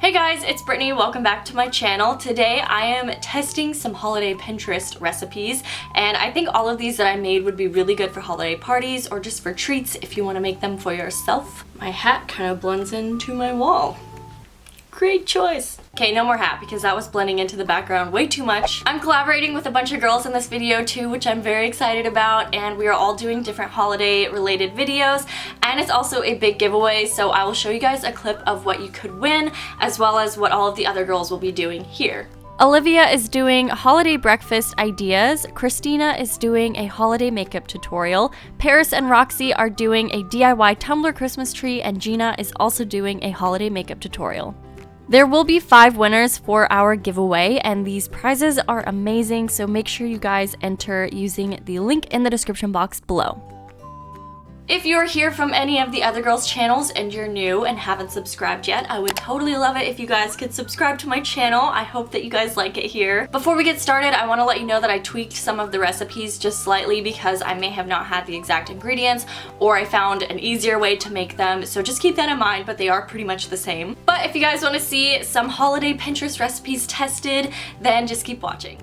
Hey guys, it's Brittany. Welcome back to my channel. Today I am testing some holiday Pinterest recipes, and I think all of these that I made would be really good for holiday parties or just for treats if you want to make them for yourself. My hat kind of blends into my wall. Great choice. Okay, no more hat because that was blending into the background way too much. I'm collaborating with a bunch of girls in this video too, which I'm very excited about, and we are all doing different holiday related videos, and it's also a big giveaway, so I will show you guys a clip of what you could win as well as what all of the other girls will be doing here. Olivia is doing holiday breakfast ideas, Christina is doing a holiday makeup tutorial, Paris and Roxy are doing a DIY tumbler Christmas tree, and Gina is also doing a holiday makeup tutorial. There will be 5 winners for our giveaway, and these prizes are amazing, so make sure you guys enter using the link in the description box below. If you're here from any of the other girls' channels and you're new and haven't subscribed yet, I would totally love it if you guys could subscribe to my channel. I hope that you guys like it here. Before we get started, I want to let you know that I tweaked some of the recipes just slightly because I may have not had the exact ingredients, or I found an easier way to make them, so just keep that in mind, but they are pretty much the same. But if you guys want to see some holiday Pinterest recipes tested, then just keep watching.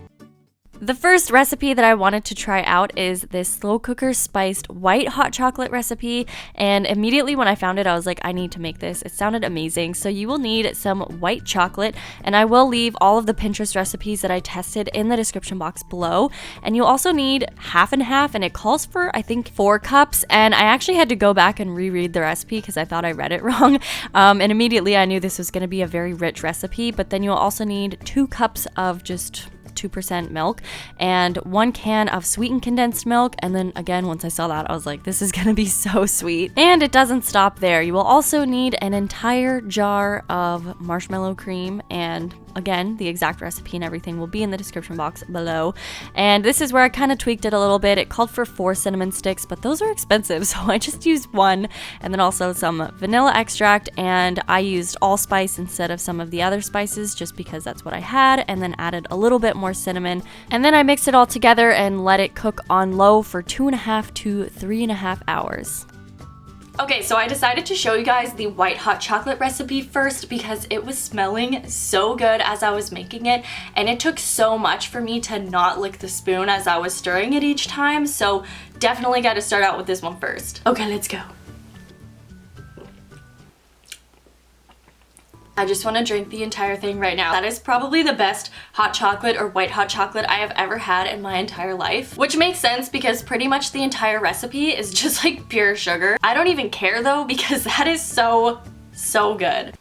The first recipe that I wanted to try out is this slow cooker spiced white hot chocolate recipe, and immediately when I found it I was like, I need to make this. It sounded amazing. So you will need some white chocolate, and I will leave all of the Pinterest recipes that I tested in the description box below. And you'll also need half and half, and it calls for I think 4 cups, and I actually had to go back and reread the recipe because I thought I read it wrong. And immediately I knew this was going to be a very rich recipe, but then you'll also need 2 cups of just 2% milk and 1 can of sweetened condensed milk, and then again once I saw that I was like, this is gonna be so sweet. And it doesn't stop there. You will also need an entire jar of marshmallow cream, and again the exact recipe and everything will be in the description box below. And this is where I kind of tweaked it a little bit. It called for 4 cinnamon sticks, but those are expensive, so I just used 1, and then also some vanilla extract, and I used allspice instead of some of the other spices just because that's what I had, and then added a little bit more cinnamon, and then I mixed it all together and let it cook on low for 2.5 to 3.5 hours. Okay, so I decided to show you guys the white hot chocolate recipe first because it was smelling so good as I was making it, and it took so much for me to not lick the spoon as I was stirring it each time, so definitely got to start out with this one first. Okay, let's go. I just want to drink the entire thing right now. That is probably the best hot chocolate or white hot chocolate I have ever had in my entire life, which makes sense because pretty much the entire recipe is just like pure sugar. I don't even care though because that is so good.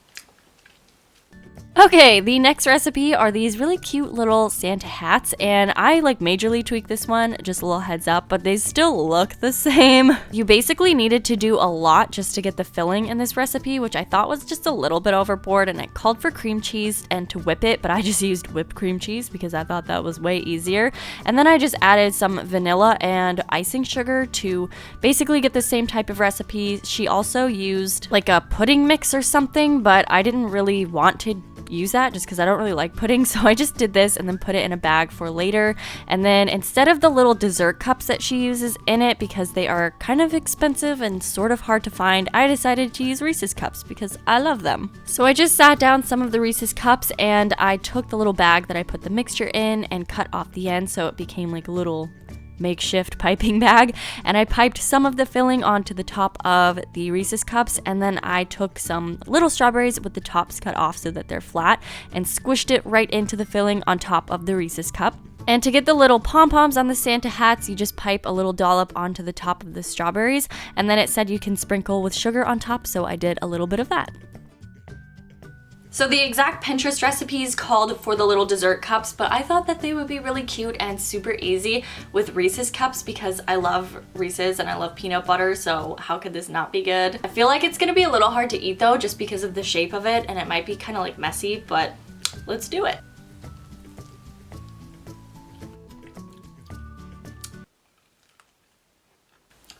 Okay, the next recipe are these really cute little Santa hats, and I like majorly tweaked this one, just a little heads up, but they still look the same. You basically needed to do a lot just to get the filling in this recipe, which I thought was just a little bit overboard, and it called for cream cheese and to whip it, but I just used whipped cream cheese because I thought that was way easier. And then I just added some vanilla and icing sugar to basically get the same type of recipe. She also used like a pudding mix or something, but I didn't really want to use that just because I don't really like pudding, so I just did this and then put it in a bag for later. And then instead of the little dessert cups that she uses in it because they are kind of expensive and sort of hard to find, I decided to use Reese's cups because I love them. So I just sat down some of the Reese's cups, and I took the little bag that I put the mixture in and cut off the end so it became like a little makeshift piping bag, and I piped some of the filling onto the top of the Reese's cups, and then I took some little strawberries with the tops cut off so that they're flat and squished it right into the filling on top of the Reese's cup. And to get the little pom-poms on the Santa hats, you just pipe a little dollop onto the top of the strawberries, and then it said you can sprinkle with sugar on top, so I did a little bit of that. So the exact Pinterest recipes called for the little dessert cups, but I thought that they would be really cute and super easy with Reese's cups because I love Reese's and I love peanut butter, so how could this not be good? I feel like it's gonna be a little hard to eat though just because of the shape of it, and it might be kind of like messy, but let's do it.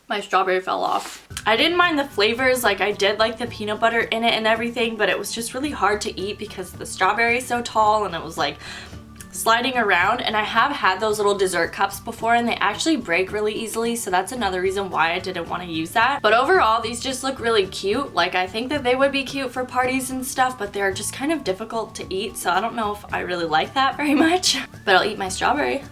My strawberry fell off. I didn't mind the flavors, like I did like the peanut butter in it and everything, but it was just really hard to eat because the strawberry is so tall and it was like sliding around, and I have had those little dessert cups before and they actually break really easily, so that's another reason why I didn't want to use that. But overall, these just look really cute. Like, I think that they would be cute for parties and stuff, but they're just kind of difficult to eat, so I don't know if I really like that very much. But I'll eat my strawberry.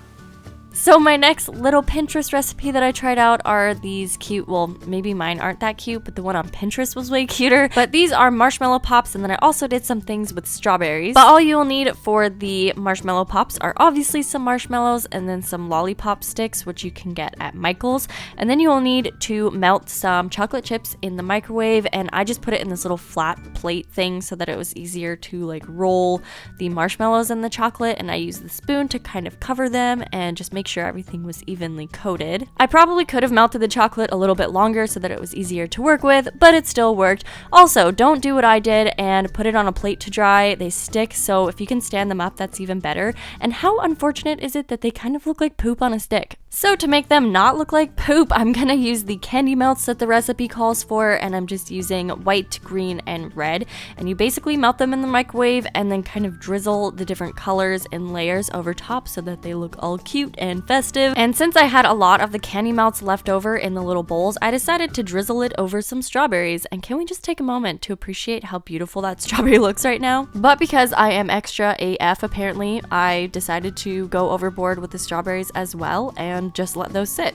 So my next little Pinterest recipe that I tried out are these cute, well, maybe mine aren't that cute, but the one on Pinterest was way cuter. But these are Marshmallow Pops, and then I also did some things with strawberries. But all you will need for the Marshmallow Pops are obviously some marshmallows and then some lollipop sticks, which you can get at Michael's. And then you will need to melt some chocolate chips in the microwave, and I just put it in this little flat plate thing so that it was easier to like roll the marshmallows and the chocolate, and I used the spoon to kind of cover them and just make sure everything was evenly coated. I probably could have melted the chocolate a little bit longer so that it was easier to work with, but it still worked. Also, don't do what I did and put it on a plate to dry. They stick, so if you can stand them up, that's even better. And how unfortunate is it that they kind of look like poop on a stick? So to make them not look like poop, I'm gonna use the candy melts that the recipe calls for, and I'm just using white, green, and red. And you basically melt them in the microwave and then kind of drizzle the different colors in layers over top so that they look all cute and festive. And since I had a lot of the candy melts left over in the little bowls, I decided to drizzle it over some strawberries. And can we just take a moment to appreciate how beautiful that strawberry looks right now? But because I am extra AF apparently, I decided to go overboard with the strawberries as well and just let those sit.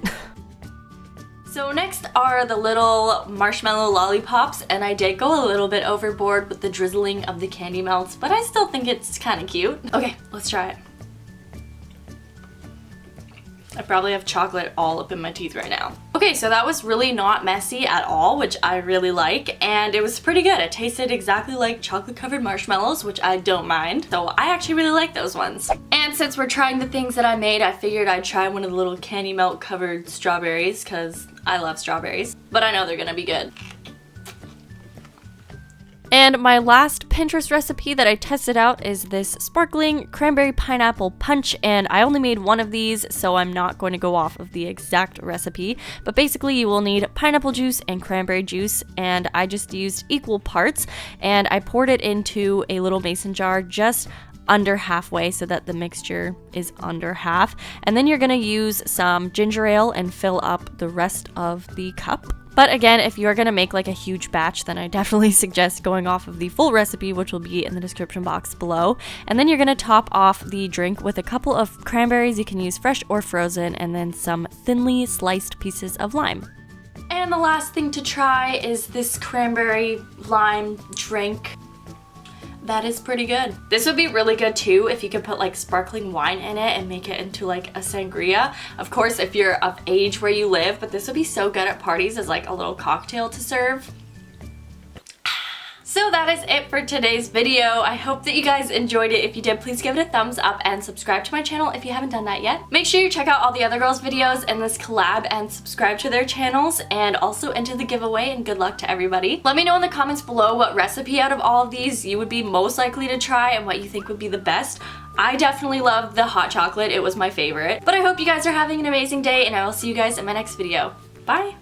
So next are the little marshmallow lollipops, and I did go a little bit overboard with the drizzling of the candy melts, but I still think it's kind of cute. Okay, let's try it. I probably have chocolate all up in my teeth right now. Okay, so that was really not messy at all, which I really like, and it was pretty good. It tasted exactly like chocolate covered marshmallows, which I don't mind, so I actually really like those ones. And since we're trying the things that I made, I figured I'd try one of the little candy melt covered strawberries, because I love strawberries, but I know they're gonna be good. And my last Pinterest recipe that I tested out is this sparkling cranberry pineapple punch, and I only made one of these, so I'm not going to go off of the exact recipe, but basically you will need pineapple juice and cranberry juice, and I just used equal parts, and I poured it into a little mason jar just under halfway so that the mixture is under half, and then you're gonna use some ginger ale and fill up the rest of the cup. But again, if you're gonna make like a huge batch, then I definitely suggest going off of the full recipe, which will be in the description box below. And then you're gonna top off the drink with a couple of cranberries. You can use fresh or frozen, and then some thinly sliced pieces of lime. And the last thing to try is this cranberry lime drink. That is pretty good. This would be really good too if you could put like sparkling wine in it and make it into like a sangria. Of course, if you're of age where you live, but this would be so good at parties as like a little cocktail to serve. So that is it for today's video. I hope that you guys enjoyed it. If you did, please give it a thumbs up and subscribe to my channel if you haven't done that yet. Make sure you check out all the other girls' videos in this collab and subscribe to their channels, and also enter the giveaway, and good luck to everybody. Let me know in the comments below what recipe out of all of these you would be most likely to try and what you think would be the best. I definitely loved the hot chocolate. It was my favorite. But I hope you guys are having an amazing day, and I will see you guys in my next video. Bye!